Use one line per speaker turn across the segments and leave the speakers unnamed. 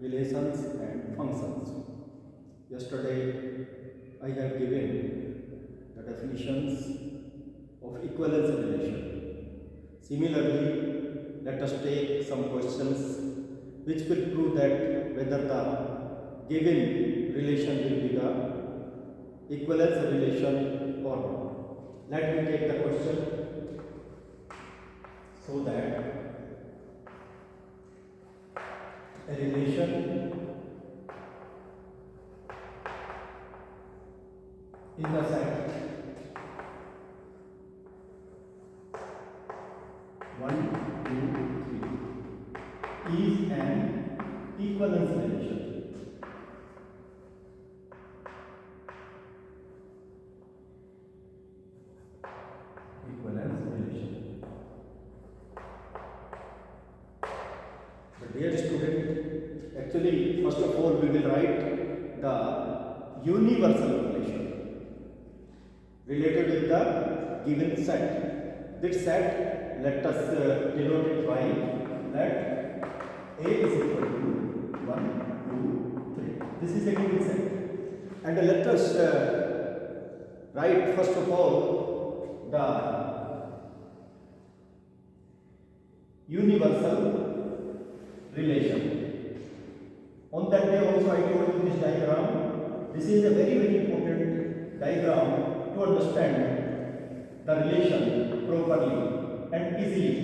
relations and functions. Yesterday I have given the definitions of equivalence relation. Similarly, let us take some questions which will prove that whether the given relation will be the equivalence relation or not. Let me take the question so that a relation in the set 1, 2, 3 is an equivalence relation. Equivalence relation. But dear student, actually first of all we will write the universal relation related with the given set. This set, let us denote it by that A is equal to 1, 2, 3. This is a given set. And let us write first of all the universal relation. On that day also I told you this diagram. This is a very important diagram to understand the relation properly and easily.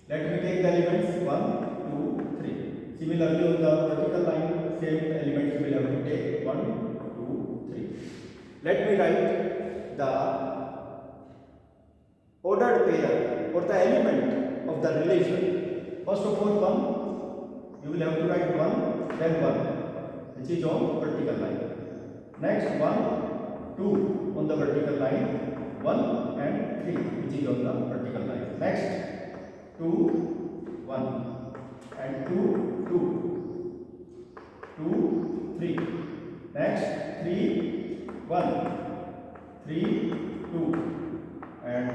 Let me take the elements 1, 2, 3. Similarly, on the vertical line, same elements will have to take 1, 2, 3. Let me write the ordered pair or the element of the relation. First of all, 1, you will have to write 1, then 1, which is on vertical line. Next 1, 2 on the vertical line, 1 and 3 which is on the vertical line. Next 2, 1 and 2, 2, 2, 3. Next 3, 1, 3, 2 and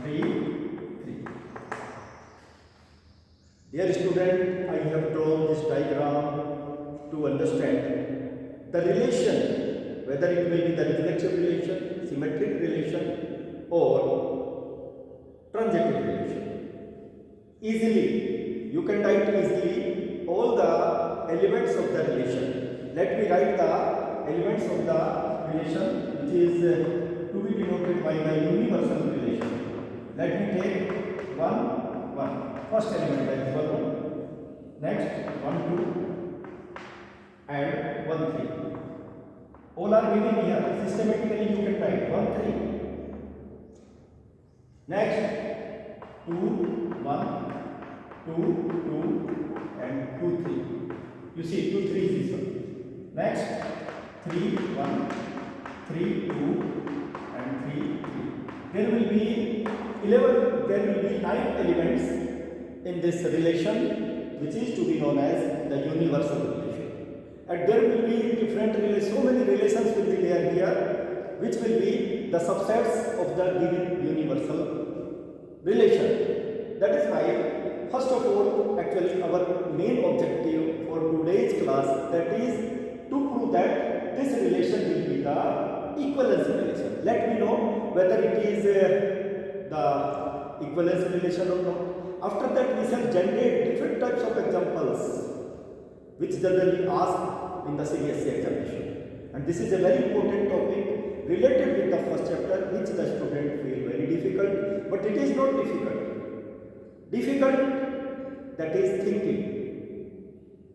3, 3. Dear student, I have drawn this diagram to understand the relation, whether it may be the reflexive relation, symmetric relation or transitive relation. Easily, you can write easily all the elements of the relation. Let me write the elements of the relation which is to be denoted by the universal relation. Let me take 1, 1. First element, that is 1. Next 1, 2 and 1, 3. All are given here. Systematically you can write 1, 3. Next 2, 1, 2, 2 and 2, 3. You see 2, 3 is this one. Next 3, 1, 3, 2 and 3, 3. There will be 9 elements in this relation which is to be known as the universal relation. And there will be different relations, so many relations will be there here which will be the subsets of the given universal relation. That is why first of all actually our main objective for today's class, that is to prove that this relation will be the equivalence relation. Let me know whether it is the equivalence relation or not. After that we shall generate different types of examples which generally asked in the CBSE examination. And this is a very important topic related with the first chapter which the student feel very difficult, but it is not difficult. Difficult, that is thinking.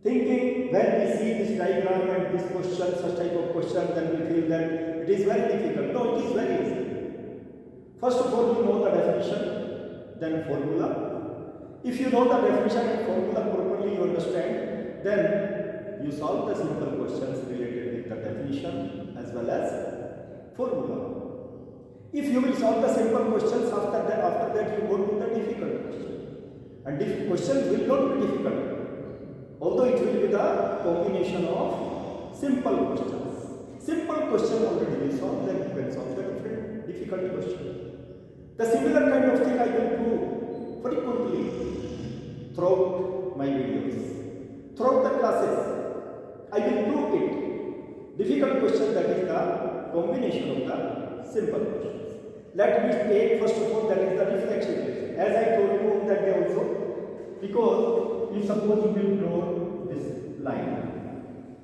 Thinking, when we see this diagram and this question, such type of question, then we feel that it is very difficult. No, it is very easy. First of all, you know the definition, then formula. If you know the definition and formula properly, you understand, then you solve the simple questions related with the definition as well as formula. If you will solve the simple questions, after that you go to the difficult question. And difficult questions will not be difficult, although it will be the combination of simple questions. Simple question already we solve, then you can solve the difficult question. The similar kind of thing I will do frequently throughout my videos. Throughout the classes, I will prove it. Difficult question, that is the combination of the simple questions. Let me take first of all, that is the reflexive relation. As I told you on that day also, because if suppose you will draw this line,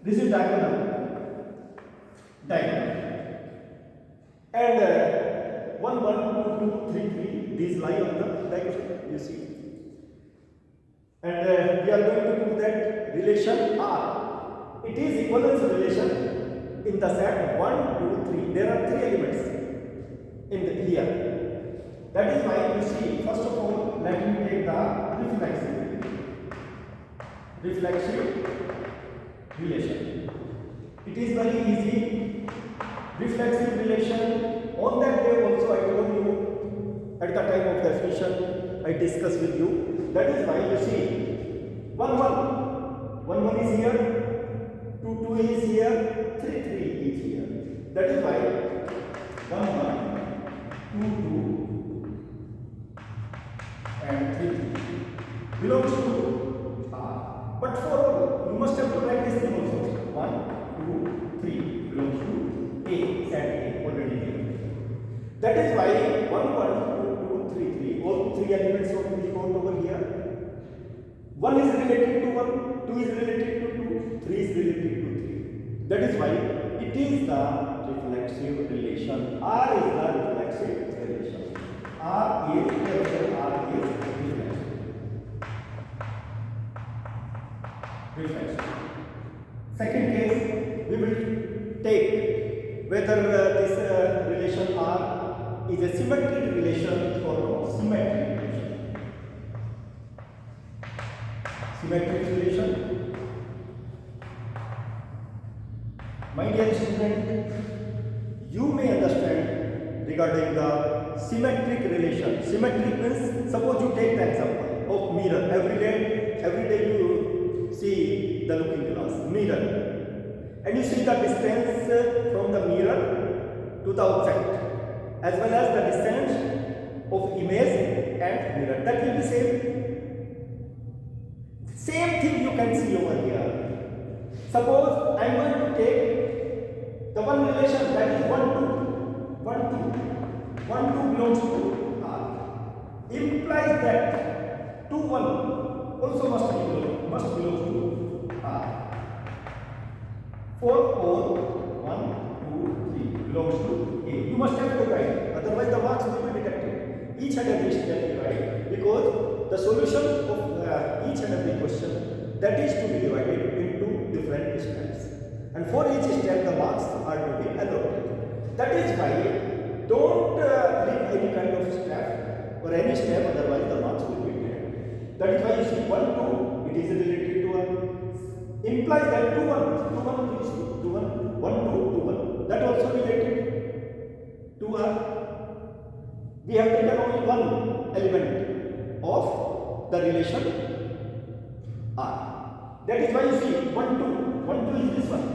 this is diagonal, and 1, 1, 2, 2, 3, 3, these lie on the diagonal, you see. And we are going to do that relation R. It is equivalence relation in the set 1, 2, 3. There are 3 elements in the here. That is why you see, first of all, let me take the reflexive relation. It is very easy. Reflexive relation, on that day also I told you, at the time of definition, I discussed with you. That is why you see, 1, 1 is here, 2, 2 is here, 3, 3 is here. That is why 1, 1, 2, 2 and 3, 3 belongs to R. But for all, you must have to write this thing also. 1, 2, 3 belongs to A, set A, already there. That is why 1, 1, 2, 2, 3, 3, all 3 elements will be found over here. 1 is related to 1, 2 is related to 2, 3 is related to 3. That is why it is the reflexive relation. R is the reflexive relation. R is reflexive. Second case, we will take whether this relation R is a symmetric relation or not. Symmetric relation. My dear student, you may understand regarding the symmetric relation. Symmetric means, suppose you take the example of mirror. Every day you see the looking glass, mirror, and you see the distance from the mirror to the object, as well as the distance of image and mirror. That will be same. Same thing you can see over here. Suppose I am going to take the one relation, that is 1, 2 belongs to R. Implies that 2, 1 also must belong to R. 4, 1, 2, 3 belongs to A. You must have to write, otherwise the marks will be deducted. Each and every step you write, because the solution of each and every question, that is to be divided into different steps, and for each step the marks are to be allotted. That is why don't leave any kind of step or any step, otherwise the marks will be there. That is why you see 1, 2, it is related to 1, implies that 2, 1, 2, that also related to R. We have taken only one element of the relation R. That is why you see 1, 2 is this one,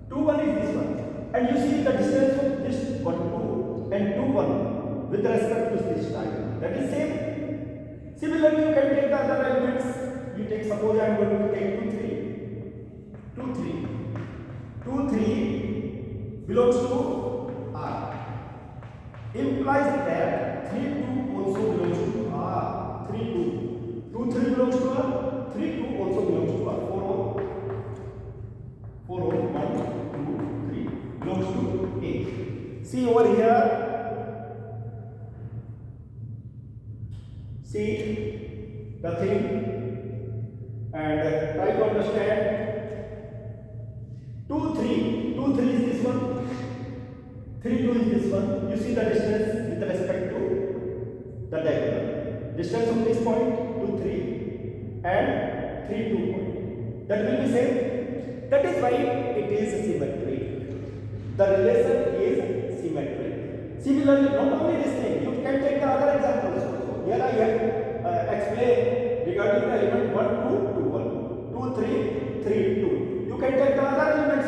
2, 1 is this one, and you see the distance of this 1, 2 and 2, 1 with respect to this time. That is same. Similarly, you can take the other elements. You take, suppose I am going to take 2, 3 belongs to R. Implies that 3, 2 also belongs to R. 3, 2, 2, 3 belongs to R. 3, 2 also belongs to R. 4, 1, 2, 3 belongs to A. See over here. See the thing and try to understand. 2, 3 is this one. 3, 2 is this one. You see the distance with respect to the diagonal. Distance from this point to 3 and 3, 2 point. That will be same. That is why it is symmetric. The relation is symmetric. Similarly, not only this thing, you can take the other examples also. Here I have explained regarding the element 1, 2, 2, 1.